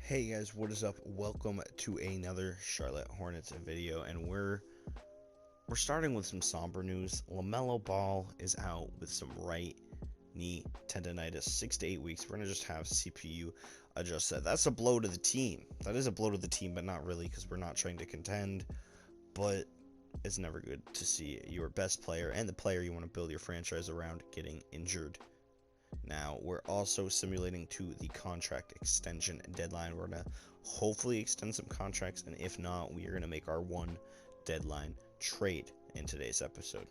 Hey guys, what is up? Welcome to another Charlotte Hornets video, and we're starting with some somber news. LaMelo Ball is out with some right knee tendonitis, 6 to 8 weeks. We're gonna just have CPU adjust that. That's a blow to the team. That is a blow to the team, but not really, because we're not trying to contend. But it's never good to see your best player and the player you want to build your franchise around getting injured. Now, we're also simulating to the contract extension deadline. We're going to hopefully extend some contracts, and if not, we are going to make our one deadline trade in today's episode.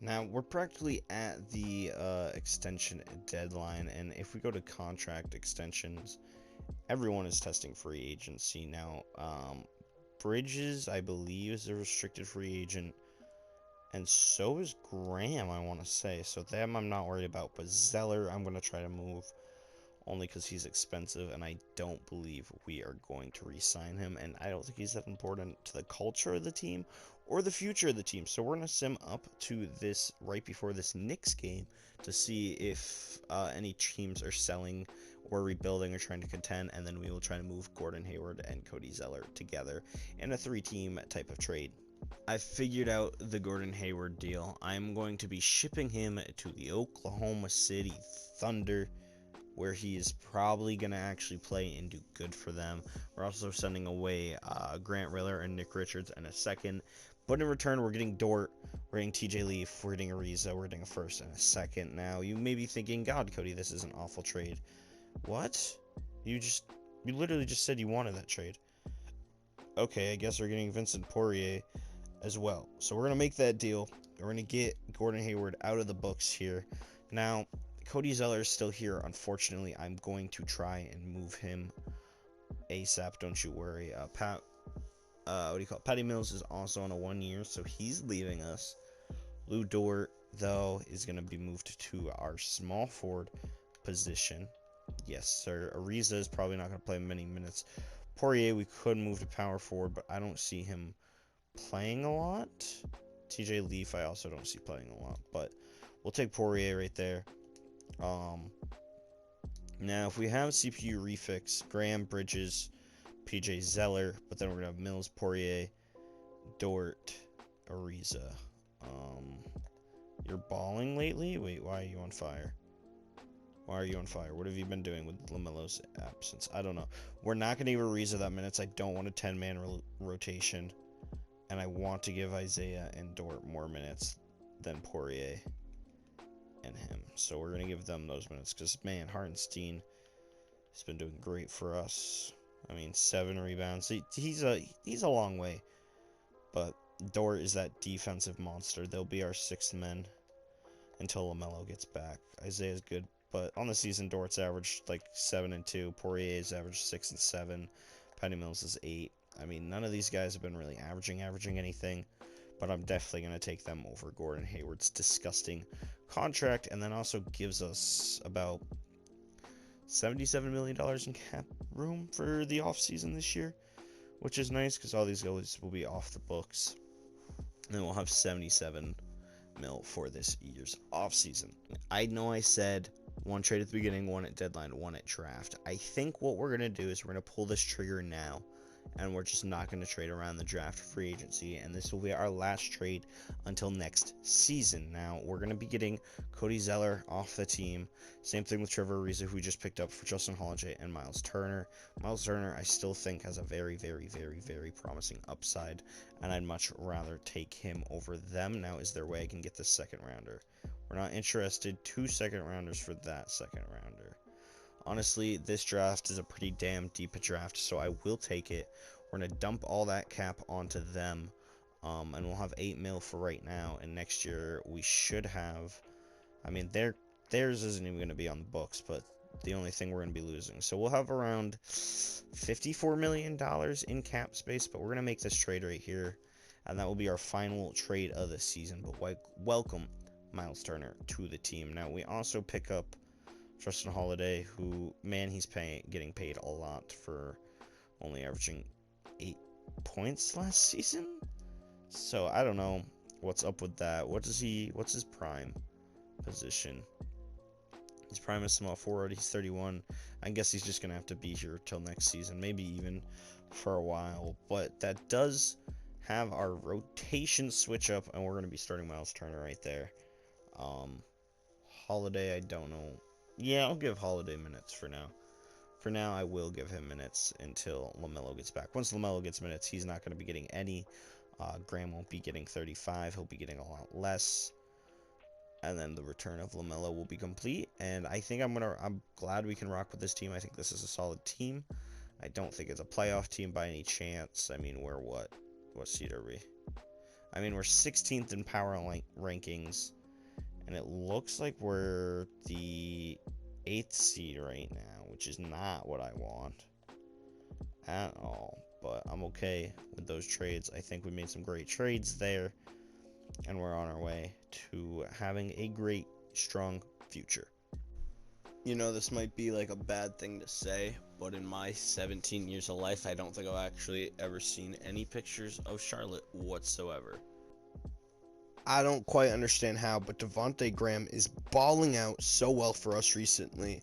Now, we're practically at the extension deadline, and if we go to contract extensions, everyone is testing free agency. Now, Bridges, I believe, is a restricted free agent. And so is Graham, I want to say. So them I'm not worried about. But Zeller, I'm going to try to move. Only because he's expensive. And I don't believe we are going to re-sign him. And I don't think he's that important to the culture of the team. Or the future of the team. So we're going to sim up to this right before this Knicks game. To see if any teams are selling or rebuilding or trying to contend. And then we will try to move Gorrdon, Hayward, and Cody Zeller together in a 3-team type of trade. I figured out the Gordon Hayward deal. I'm going to be shipping him to the Oklahoma City Thunder, where he is probably going to actually play and do good for them. We're also sending away Grant Riller and Nick Richards in a second. But in return, we're getting Dort, we're getting TJ Leaf, we're getting Ariza, we're getting a first and a second. Now, you may be thinking, God, Cody, this is an awful trade. What? You literally just said you wanted that trade. Okay, I guess we're getting Vincent Poirier as well. So we're going to make that deal. We're going to get Gordon Hayward out of the books here. Now, Cody Zeller is still here. Unfortunately, I'm going to try and move him ASAP. Don't you worry. Patty Mills is also on a 1 year, so he's leaving us. Lou Dort, though, is going to be moved to our small forward position. Yes, sir. Ariza is probably not going to play many minutes. Poirier, we could move to power forward, but I don't see him playing a lot. TJ Leaf I also don't see playing a lot, but we'll take Poirier right there. Now if we have CPU refix, Graham, Bridges, PJ Zeller, but then we're gonna have Mills, Poirier, Dort, Ariza. You're balling lately? Wait, why are you on fire? Why are you on fire? What have you been doing with LaMelo's absence? I don't know. We're not gonna give Ariza that minutes. I don't want a 10-man rotation. And I want to give Isaiah and Dort more minutes than Poirier and him. So we're going to give them those minutes. Because, man, Hartenstein has been doing great for us. I mean, 7 rebounds. He's a long way. But Dort is that defensive monster. They'll be our 6th men until LaMelo gets back. Isaiah's good. But on the season, Dort's averaged like 7 and 2. Poirier's averaged 6 and 7. Patty Mills is 8. I mean, none of these guys have been really averaging anything, but I'm definitely going to take them over Gordon Hayward's disgusting contract, and then also gives us about $77 million in cap room for the offseason this year, which is nice because all these goalies will be off the books, and then we'll have 77 mil for this year's offseason. I know I said one trade at the beginning, one at deadline, one at draft. I think what we're going to do is we're going to pull this trigger now. And we're just not going to trade around the draft free agency. And this will be our last trade until next season. Now, we're going to be getting Cody Zeller off the team. Same thing with Trevor Ariza, who we just picked up for Justin Holiday and Miles Turner. Miles Turner, I still think, has a very, very, very, very promising upside. And I'd much rather take him over them. Now, is there a way I can get the second rounder? We're not interested. 2 second rounders for that second rounder. Honestly, this draft is a pretty damn deep draft, so I will take it. We're going to dump all that cap onto them, and we'll have 8 mil for right now, and next year we should have, I mean, theirs isn't even going to be on the books, but the only thing we're going to be losing. So we'll have around $54 million in cap space, but we're going to make this trade right here, and that will be our final trade of the season. But welcome Miles Turner to the team. Now, we also pick up Justin Holiday, who, man, he's getting paid a lot for only averaging 8 points last season. So I don't know what's up with that. What's his prime position? He's probably a small forward. He's 31. I guess he's just going to have to be here till next season, maybe even for a while. But that does have our rotation switch up, and we're going to be starting Myles Turner right there. Holiday, I don't know. Yeah, I'll give Holiday minutes for now. For now, I will give him minutes until LaMelo gets back. Once LaMelo gets minutes, he's not going to be getting any. Graham won't be getting 35. He'll be getting a lot less. And then the return of LaMelo will be complete. And I think I'm glad we can rock with this team. I think this is a solid team. I don't think it's a playoff team by any chance. I mean, we're what seed are we? I mean, we're 16th in power rankings. And it looks like we're the 8th seed right now, which is not what I want at all. But I'm okay with those trades. I think we made some great trades there, and we're on our way to having a great, strong future. You know, this might be like a bad thing to say, but in my 17 years of life, I don't think I've actually ever seen any pictures of Charlotte whatsoever. I don't quite understand how, but Devontae Graham is balling out so well for us recently.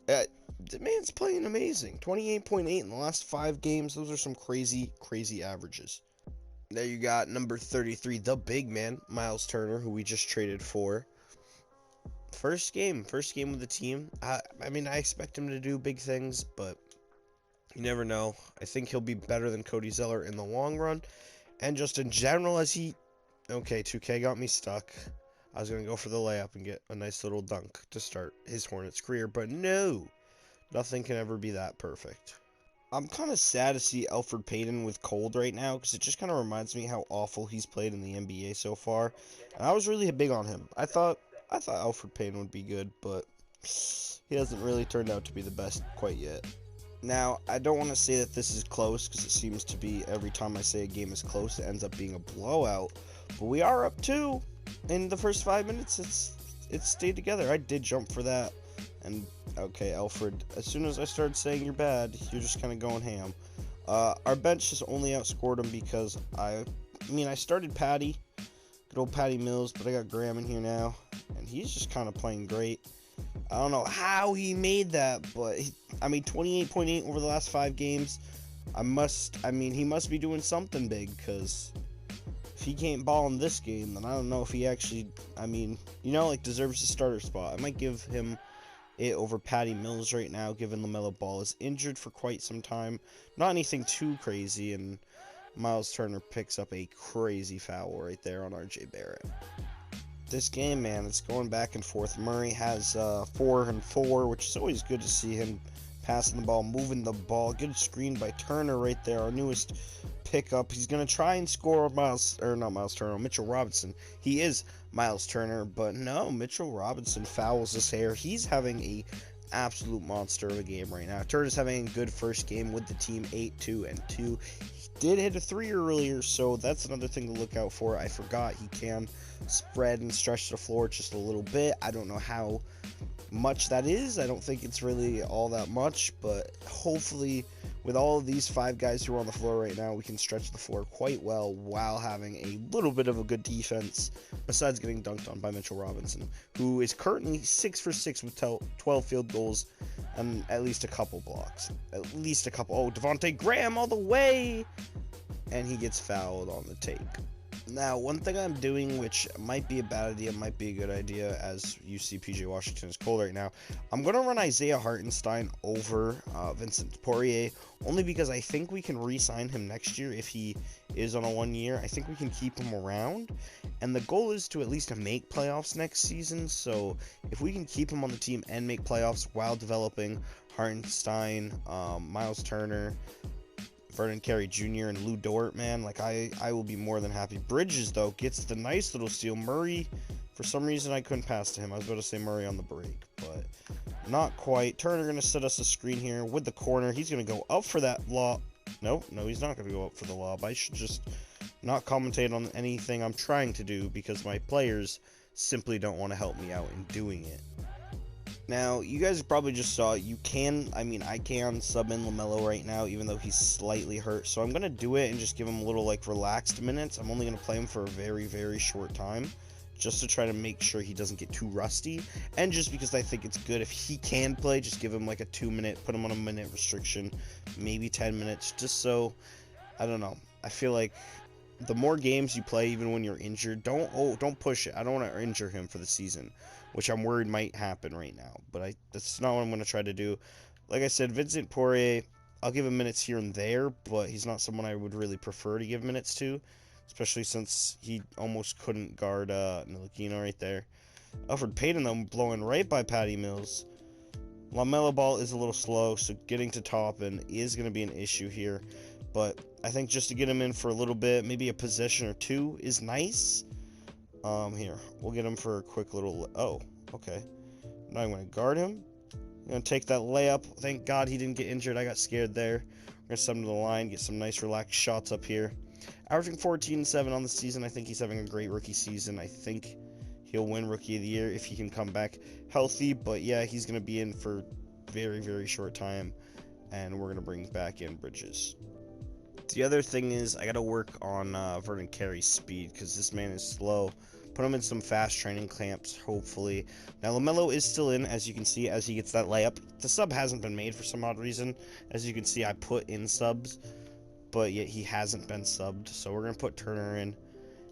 The man's playing amazing. 28.8 in the last 5 games. Those are some crazy, crazy averages. There you got number 33, the big man, Myles Turner, who we just traded for. First game with the team. I mean, I expect him to do big things, but you never know. I think he'll be better than Cody Zeller in the long run. And just in general, Okay, 2K got me stuck. I was going to go for the layup and get a nice little dunk to start his Hornets career, but no. Nothing can ever be that perfect. I'm kind of sad to see Elfrid Payton with cold right now, because it just kind of reminds me how awful he's played in the NBA so far. And I was really big on him. I thought Elfrid Payton would be good, but he hasn't really turned out to be the best quite yet. Now, I don't want to say that this is close, because it seems to be every time I say a game is close, it ends up being a blowout. But we are up 2 in the first 5 minutes. It's stayed together. I did jump for that. And, okay, Elfrid, as soon as I started saying you're bad, you're just kind of going ham. Our bench has only outscored him because I started Patty, good old Patty Mills, but I got Graham in here now, and he's just kind of playing great. I don't know how he made that, but, 28.8 over the last 5 games. He must be doing something big, because if he can't ball in this game, then I don't know if he actually, deserves a starter spot. I might give him it over Patty Mills right now, given LaMelo Ball is injured for quite some time. Not anything too crazy, and Myles Turner picks up a crazy foul right there on RJ Barrett. This game, man, it's going back and forth. Murray has 4 and 4, which is always good to see him passing the ball, moving the ball. Good screen by Turner right there, our newest pickup. He's going to try and score Mitchell Robinson. He is Myles Turner, but no, Mitchell Robinson fouls his hair. He's having a absolute monster of a game right now. Turner's having a good first game with the team, 8-2-2. He did hit a 3 earlier, so that's another thing to look out for. I forgot he can spread and stretch the floor just a little bit. I don't know how much that is. I don't think it's really all that much, but hopefully with all of these 5 guys who are on the floor right now, we can stretch the floor quite well while having a little bit of a good defense, besides getting dunked on by Mitchell Robinson, who is currently 6 for 6 with 12 field goals and at least a couple blocks. Oh, Devontae Graham all the way! And he gets fouled on the take. Now, one thing I'm doing, which might be a bad idea, might be a good idea, as you see PJ Washington is cold right now, I'm going to run Isaiah Hartenstein over Vincent Poirier, only because I think we can re-sign him next year if he is on a 1 year. I think we can keep him around, and the goal is to at least make playoffs next season, so if we can keep him on the team and make playoffs while developing Hartenstein, Myles Turner, Vernon Carey Jr. and Lou Dort, man, I will be more than happy. Bridges, though, gets the nice little steal. Murray, for some reason, I couldn't pass to him. I was about to say Murray on the break, but not quite. Turner going to set us a screen here with the corner. He's going to go up for that lob. No, he's not going to go up for the lob. I should just not commentate on anything I'm trying to do because my players simply don't want to help me out in doing it. Now, you guys probably just saw, I can sub in LaMelo right now, even though he's slightly hurt. So I'm going to do it and just give him a little, relaxed minutes. I'm only going to play him for a very, very short time, just to try to make sure he doesn't get too rusty, and just because I think it's good if he can play, just give him like a 2-minute, put him on a minute restriction, maybe 10 minutes, just so, I don't know, I feel like the more games you play, even when you're injured, don't push it. I don't want to injure him for the season, which I'm worried might happen right now, but that's not what I'm going to try to do. Like I said, Vincent Poirier, I'll give him minutes here and there, but he's not someone I would really prefer to give minutes to, especially since he almost couldn't guard Ntilikina right there. Alfred Payton, though, blowing right by Patty Mills. LaMelo Ball is a little slow, so getting to Toppin is going to be an issue here. But I think just to get him in for a little bit, maybe a possession or two is nice. Here, we'll get him for a quick little... Oh, okay. Now I'm going to guard him. I'm going to take that layup. Thank God he didn't get injured. I got scared there. We're going to send him to the line, get some nice relaxed shots up here. Averaging 14-7 on the season. I think he's having a great rookie season. I think he'll win Rookie of the Year if he can come back healthy. But yeah, he's going to be in for very, very short time. And we're going to bring back in Bridges. The other thing is I got to work on Vernon Carey's speed because this man is slow. Put him in some fast training camps, hopefully. Now, LaMelo is still in, as you can see, as he gets that layup. The sub hasn't been made for some odd reason. As you can see, I put in subs, but yet he hasn't been subbed. So we're going to put Turner in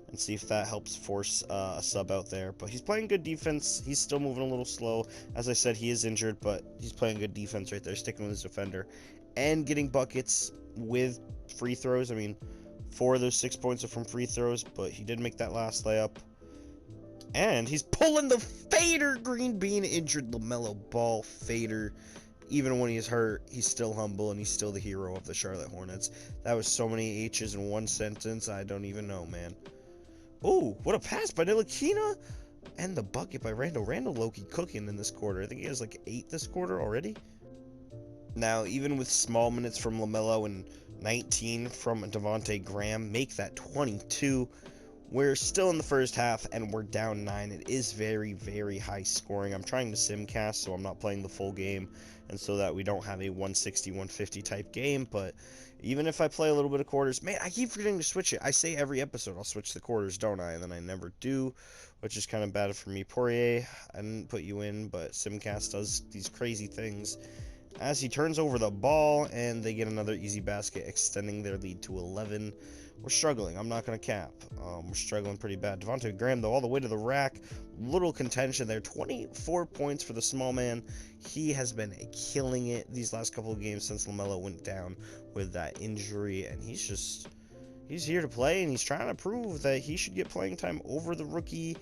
and see if that helps force a sub out there. But he's playing good defense. He's still moving a little slow. As I said, he is injured, but he's playing good defense right there, sticking with his defender. And getting buckets with free throws. I mean, 4 of those 6 points are from free throws, but he did make that last layup. And he's pulling the fader. Green Bean injured LaMelo Ball fader. Even when he's hurt, he's still humble and he's still the hero of the Charlotte Hornets. That was so many H's in one sentence. I don't even know, man. Oh, what a pass by Ntilikina. And the bucket by Randall. Randall low-key cooking in this quarter. I think he has like 8 this quarter already. Now, even with small minutes from LaMelo and 19 from Devontae Graham, make that 22. We're still in the first half, and we're down 9. It is very, very high scoring. I'm trying to simcast, so I'm not playing the full game, and so that we don't have a 160, 150 type game. But even if I play a little bit of quarters, man, I keep forgetting to switch it. I say every episode I'll switch the quarters, don't I? And then I never do, which is kind of bad for me. Poirier, I didn't put you in, but simcast does these crazy things. As he turns over the ball, and they get another easy basket, extending their lead to 11. We're struggling. I'm not going to cap. We're struggling pretty bad. Devontae Graham, though, all the way to the rack. Little contention there. 24 points for the small man. He has been killing it these last couple of games since LaMelo went down with that injury. And he's here to play, and he's trying to prove that he should get playing time over the rookie.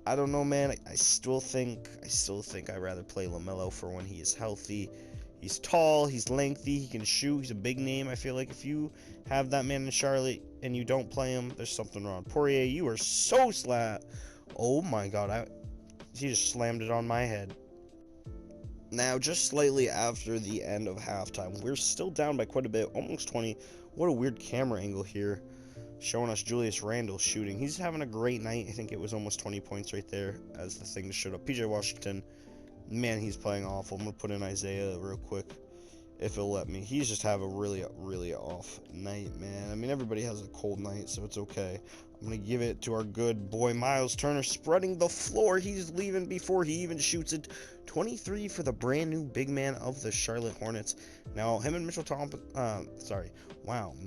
I don't know, man. I still think I'd rather play LaMelo for when he is healthy. He's tall, he's lengthy, he can shoot, he's a big name. I feel like if you have that man in Charlotte and you don't play him, there's something wrong. Poirier, you are so slap. Oh my God, he just slammed it on my head. Now, just slightly after the end of halftime, we're still down by quite a bit, almost 20. What a weird camera angle here, showing us Julius Randle shooting. He's having a great night. I think it was almost 20 points right there as the thing showed up. PJ Washington. Man, he's playing awful. I'm going to put in Isaiah real quick, if it'll let me. He's just have a really, really off night, man. I mean, everybody has a cold night, so it's okay. I'm going to give it to our good boy, Miles Turner, spreading the floor. He's leaving before he even shoots it. 23 for the brand new big man of the Charlotte Hornets. Now, him and Mitchell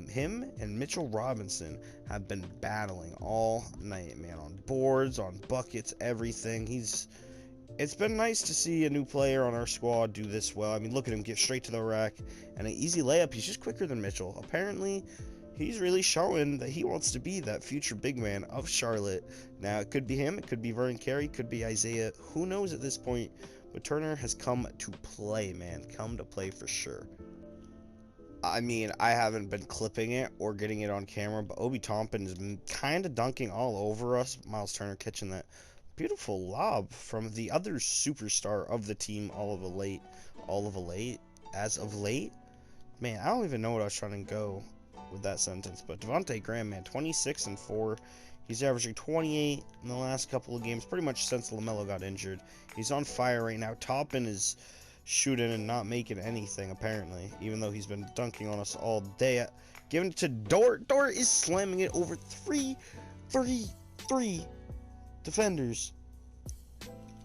him and Mitchell Robinson have been battling all night, man, on boards, on buckets, everything. It's been nice to see a new player on our squad do this well. I mean, look at him get straight to the rack and an easy layup. He's just quicker than Mitchell. Apparently, he's really showing that he wants to be that future big man of Charlotte. Now, it could be him. It could be Vernon Carey. It could be Isaiah. Who knows at this point? But Turner has come to play, man. Come to play for sure. I mean, I haven't been clipping it or getting it on camera, but Obi Toppin has been kind of dunking all over us. Miles Turner catching that beautiful lob from the other superstar of the team as of late. Man, I don't even know what I was trying to go with that sentence, but Devontae Graham, man, 26 and 4. He's averaging 28 in the last couple of games, pretty much since LaMelo got injured. He's on fire right now. Toppin is shooting and not making anything, apparently, even though he's been dunking on us all day. Giving it to Dort. Dort is slamming it over 3. defenders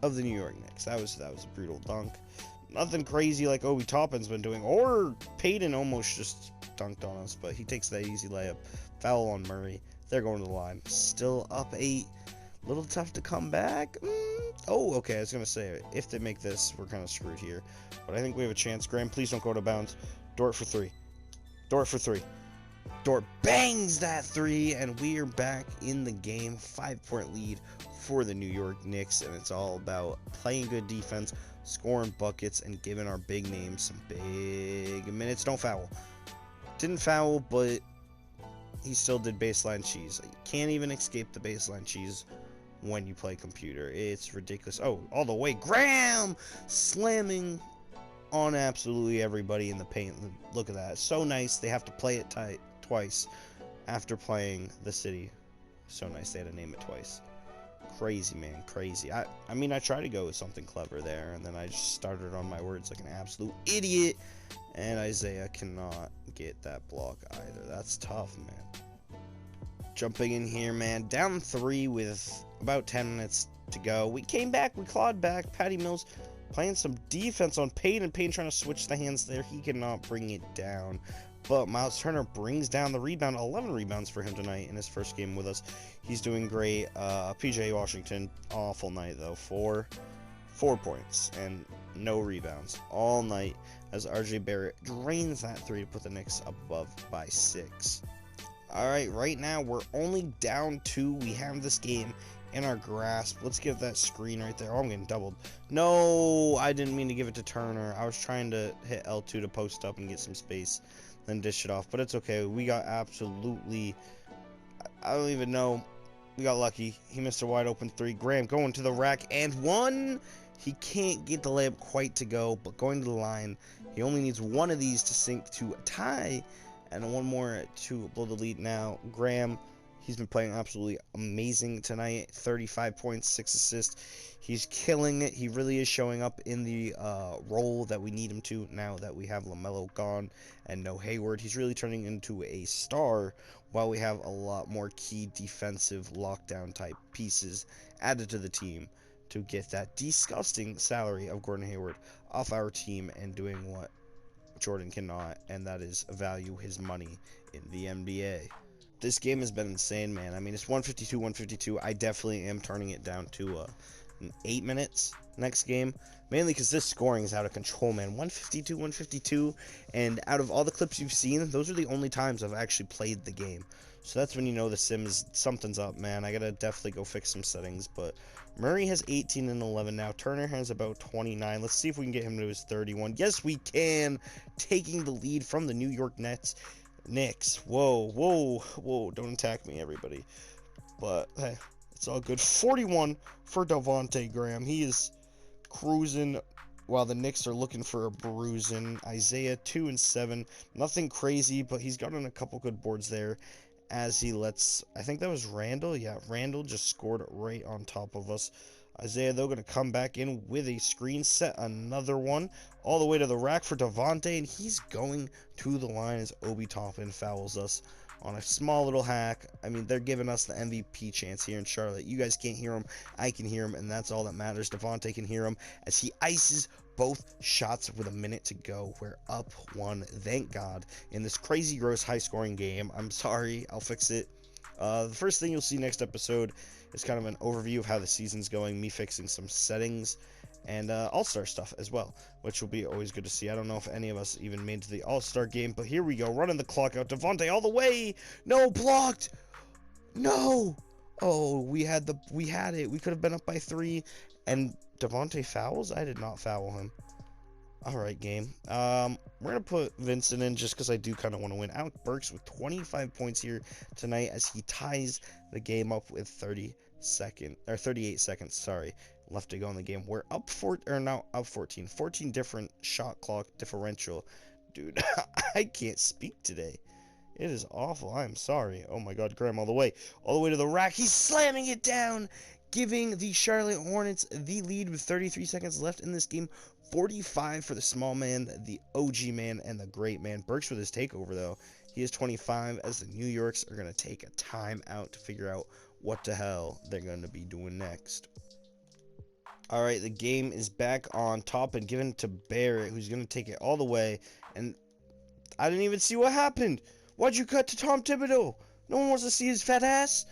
of the New York Knicks. That was a brutal dunk. Nothing crazy like Obi Toppin's been doing, or Payton almost just dunked on us, but he takes that easy layup. Foul on Murray. They're going to the line. Still up 8. Little tough to come back. Oh, okay. I was gonna say if they make this, we're kind of screwed here, but I think we have a chance. Graham, please don't go to bounds. Dort for 3. Dort for 3. Dort bangs that 3, and we are back in the game. 5-point lead for the New York Knicks, and it's all about playing good defense, scoring buckets, and giving our big names some big minutes. Don't foul. Didn't foul, but he still did baseline cheese. You can't even escape the baseline cheese when you play computer. It's ridiculous. Oh, all the way. Graham slamming on absolutely everybody in the paint. Look at that. So nice. They have to play it twice after playing the city. So nice. They had to name it twice. Crazy, man. Crazy. I mean, I tried to go with something clever there, and then I just started on my words like an absolute idiot. And Isaiah cannot get that block either. That's tough, man. Jumping in here, man. Down 3 with about 10 minutes to go. We came back. We clawed back. Patty Mills playing some defense on Payton. Payton trying to switch the hands there. He cannot bring it down. But Miles Turner brings down the rebound. 11 rebounds for him tonight in his first game with us. He's doing great. PJ Washington, awful night, though. 4 points and no rebounds all night as RJ Barrett drains that 3 to put the Knicks above by 6. Alright, right now we're only down 2. We have this game in our grasp. Let's give that screen right there. Oh, I'm getting doubled. No, I didn't mean to give it to Turner. I was trying to hit L2 to post up and get some space, then dish it off. But it's okay. We got absolutely... I don't even know. We got lucky. He missed a wide open 3. Graham going to the rack and 1. He can't get the layup quite to go, but going to the line, he only needs 1 of these to sink to a tie, and 1 more to blow the lead. Now, Graham, he's been playing absolutely amazing tonight. 35 points, 6 assists. He's killing it. He really is showing up in the role that we need him to now that we have LaMelo gone and no Hayward. He's really turning into a star while we have a lot more key defensive lockdown type pieces added to the team to get that disgusting salary of Gordon Hayward off our team and doing what Jordan cannot, and that is value his money in the NBA. This game has been insane, man. I mean, it's 152-152. I definitely am turning it down to 8 minutes next game, mainly because this scoring is out of control, man. 152-152, and out of all the clips you've seen, those are the only times I've actually played the game. So that's when you know the sim is something's up, man. I gotta definitely go fix some settings. But Murray has 18 and 11 now. Turner has about 29. Let's see if we can get him to his 31. Yes, we can. Taking the lead from the New York Knicks. Whoa, whoa, whoa. Don't attack me, everybody. But hey, it's all good. 41 for Devontae Graham. He is cruising while the Knicks are looking for a bruising. Isaiah 2 and 7. Nothing crazy, but he's gotten a couple good boards there. As he lets, I think that was Randall. Yeah, Randall just scored right on top of us. Isaiah, though, going to come back in with a screen, set another one all the way to the rack for Devontae, and he's going to the line as Obi Toppin fouls us on a small little hack. I mean, they're giving us the MVP chance here in Charlotte. You guys can't hear him. I can hear him, and that's all that matters. Devontae can hear him as he ices both shots with a minute to go. We're up 1, thank God, in this crazy, gross, high-scoring game. I'm sorry. I'll fix it. The first thing you'll see next episode is kind of an overview of how the season's going, me fixing some settings, and All-Star stuff as well, which will be always good to see. I don't know if any of us even made to the All-Star game, but here we go, running the clock out. Devontae all the way. No, blocked. No. Oh, we had it. We could have been up by 3, and Devontae fouls? I did not foul him. Alright, game. We're going to put Vincent in just because I do kind of want to win. Alec Burks with 25 points here tonight as he ties the game up with 38 seconds, sorry, left to go in the game. We're up 14. 14 different shot clock differential. Dude, I can't speak today. It is awful. I'm sorry. Oh my God, Graham all the way to the rack. He's slamming it down, giving the Charlotte Hornets the lead with 33 seconds left in this game. 45 for the small man, the OG man, and the great man. Burks with his takeover, though. He is 25 as the New Yorks are going to take a time out to figure out what the hell they're going to be doing next. All right, the game is back on top and given to Barrett, who's going to take it all the way. And I didn't even see what happened. Why'd you cut to Tom Thibodeau? No one wants to see his fat ass.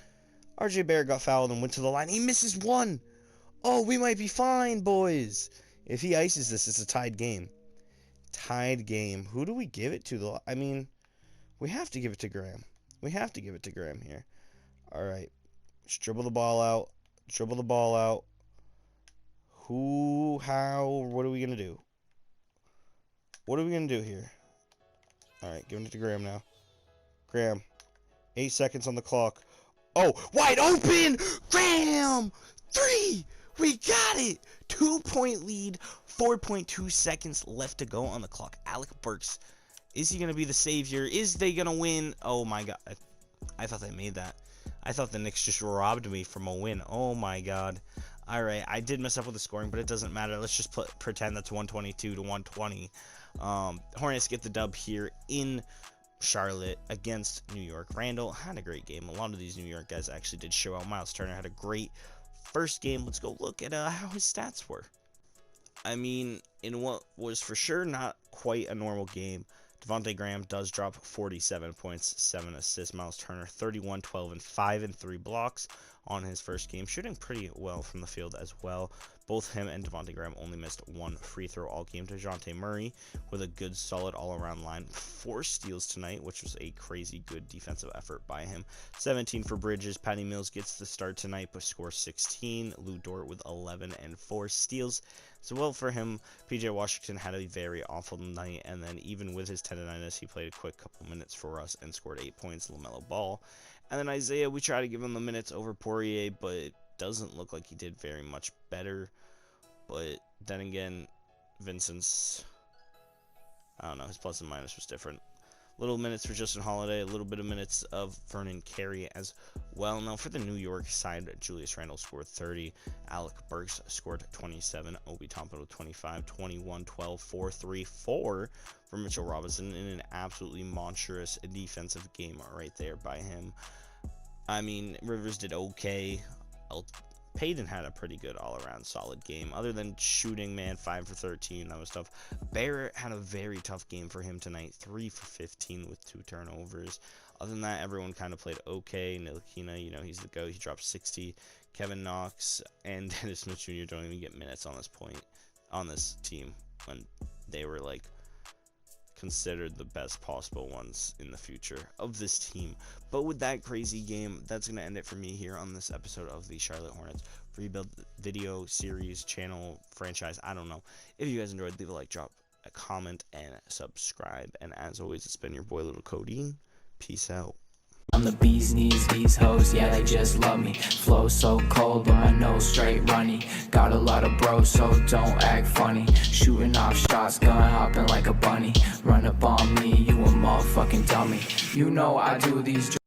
RJ Barrett got fouled and went to the line. He misses one. Oh, we might be fine, boys. If he ices this, it's a tied game. Tied game. Who do we give it to? I mean, we have to give it to Graham. We have to give it to Graham here. All right. Let's dribble the ball out. Dribble the ball out. Who, how, what are we going to do? What are we going to do here? All right, giving it to Graham now. Graham. 8 seconds on the clock. Oh, wide open! Graham! 3! We got it! 2-point lead. 4.2 seconds left to go on the clock. Alec Burks. Is he going to be the savior? Is they going to win? Oh, my God. I thought they made that. I thought the Knicks just robbed me from a win. Oh, my God. All right, I did mess up with the scoring, but it doesn't matter. Let's just pretend that's 122 to 120. Hornets get the dub here in Charlotte against New York. Randall had a great game. A lot of these New York guys actually did show out. Miles Turner had a great first game. Let's go look at how his stats were. I mean, in what was for sure not quite a normal game, Devontae Graham does drop 47 points, 7 assists. Miles Turner 31, 12, and 5 and 3 blocks on his first game, shooting pretty well from the field as well. Both him and Devontae Graham only missed one free throw all game. DeJounte Murray with a good, solid all-around line. 4 steals tonight, which was a crazy good defensive effort by him. 17 for Bridges. Patty Mills gets the start tonight, but scores 16. Lou Dort with 11 and 4 steals. So well for him. PJ Washington had a very awful night, and then even with his tendonitis, he played a quick couple minutes for us and scored 8 points. LaMelo Ball. And then Isaiah, we try to give him the minutes over Poirier, but it doesn't look like he did very much better. But then again, Vincent's, I don't know, his plus and minus was different. Little minutes for Justin Holiday, a little bit of minutes of Vernon Carey as well. Now for the New York side, Julius Randle scored 30. Alec Burks scored 27. Obi Toppin with 25, 21, 12, 4, 3, 4 for Mitchell Robinson in an absolutely monstrous defensive game right there by him. I mean, Rivers did okay. Payton had a pretty good all-around solid game. Other than shooting, man, 5 for 13, that was tough. Barrett had a very tough game for him tonight. 3 for 15 with 2 turnovers. Other than that, everyone kind of played okay. Ntilikina, you know, he's the GOAT. He dropped 60. Kevin Knox and Dennis Smith Jr. don't even get minutes on this team when they were, like, considered the best possible ones in the future of this team. But with that crazy game, that's going to end it for me here on this episode of the Charlotte Hornets rebuild video series, channel, franchise. I don't know. If you guys enjoyed, leave a like, drop a comment, and subscribe. And as always, it's been your boy Little Cody. Peace out. I'm the bee's knees, these hoes, yeah, they just love me. Flow so cold, but my nose straight runny. Got a lot of bros, so don't act funny. Shooting off shots, gun hopping like a bunny. Run up on me, you a motherfucking dummy. You know I do these